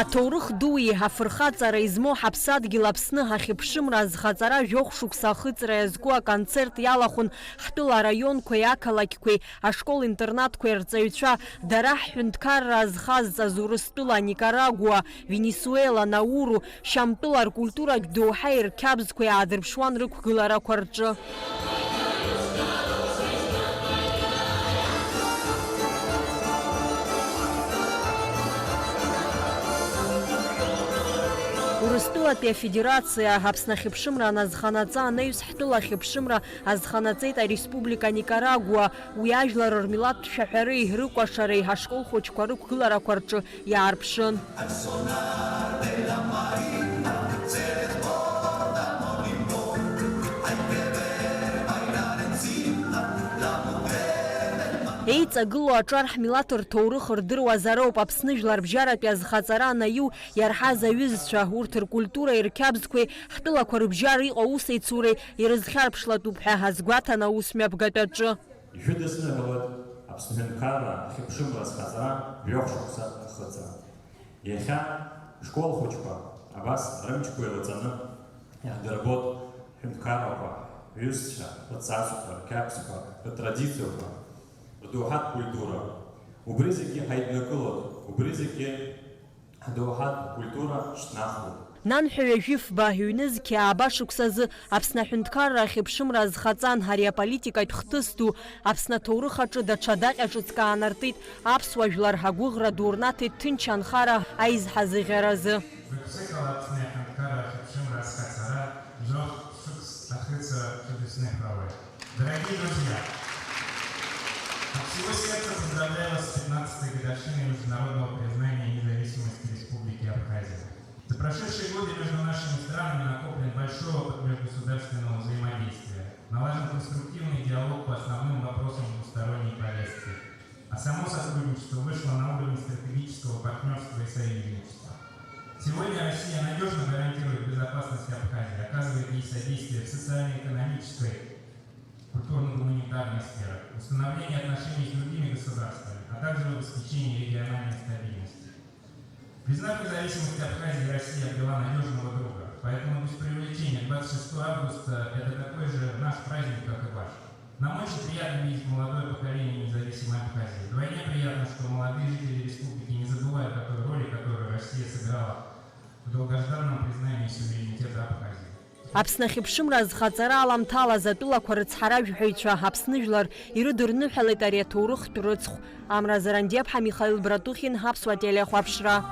Аҭоурых дуи ҳафырхаҵара измоу ҳаԥсадгьыл Аԥсны ҳахьыԥшымра азхаҵара жәохә шықәса ахыҵра иазку аконцерт иалахәын ҳтәыла араионқәеи ақалақьқәеи ашкол-интернатқәеи рҵаҩцәа дара ҳҳәынҭқарра азхазҵаз Урыстәыла, Никарагуа, Венесуела, Науру, Шьамтәыла ркультуратә доуҳаи рқьабзқәеи аадырԥшуан рықәгыларақәа рҿы. Урыстәылатәи афедерациа Аԥсны ахьыԥшымра аназханаҵа анаҩс ҳтәыла ахьыԥшымра азханаҵеит ареспублика Никарагуа, уи ажәлар рмилаҭтә шәаҳәареи рыкәашареи ҳашкол хәыҷқәа рықәгыларақәа рҿы иаарԥшын. Еиҵагылоу аҿар ҳмилаҭ рҭоурых рдыруазароуп. Аԥсны жәларбжьаратәи азхаҵара анаиу иарҳаз аҩызцәа, урҭ ркультуреи рқьабзқәеи ҳтәылақәа рыбжьара иҟоу аусеицуреи ирызхьарԥшлатәуп ҳәа ҳазгәаҭан аусмҩаԥгатәаҿы. Ишәыдысныҳәалоит Аԥсны Ҳәынҭқарра ахьыԥшымра азхаҵара жәохә шықәса ахыҵра. Иахьа школ хәыҷқәа абас рымчқәа еилаҵаны иахдырбоит ҳәынҭқаррақәа, ҩызцәа, рҵасқәа, рқьабзқәа, ртрадициақәа, рдоуҳатә культура. Убри зегьы ҳаиднакылоит, убри зегьы ҳдоуҳатә культура шьҭнахуеит. Нанҳәаҩ ажәифба ҩнызқьи ааба шықәсазы Аԥсны Ҳәынҭқарра ахьыԥшымра азхаҵан ари аполитикатә хҭыс ду Аԥсны аҭоурых аҿы даҽа даҟьа ҿыцк аанартит. Аԥсуа жәлар ҳагәыӷра ду рнаҭеит ҭынч анхара аизҳазыӷьаразы. От всего сердца поздравляю вас с 15-й годовщиной международного признания независимости Республики Абхазия. За прошедшие годы между нашими странами накоплен большой опыт межгосударственного взаимодействия, налажен конструктивный диалог по основным вопросам двусторонней повестки, а само сотрудничество вышло на уровень стратегического партнерства и союзничества. Сегодня Россия надежно гарантирует безопасность Абхазии, оказывает ей содействие в социально-экономической, культурно-гуманитарной сферах, установление отношений с другими государствами, а также в обеспечении региональной стабильности. Признав независимость Абхазии, Россия обрела надежного друга, поэтому без преувеличения 26 августа это такой же наш праздник, как и ваш. Нам очень приятно видеть молодое поколение независимой Абхазии. Вдвойне приятно, что молодые жители республики не забывают о той роли, которую Россия сыграла в долгожданном признании суверенитета Абхазии. Аԥсны ахьыԥшымра азхаҵара аламҭалаз атәылақәа рыцҳаражәҳәаҩцәа Аԥсны жәлар ирыдырныҳәалеит ари аҭоурыхтә рыцхә. Амра Зарандиаԥҳа, Михаил Братухин, Аԥсуа телеихәаԥшра.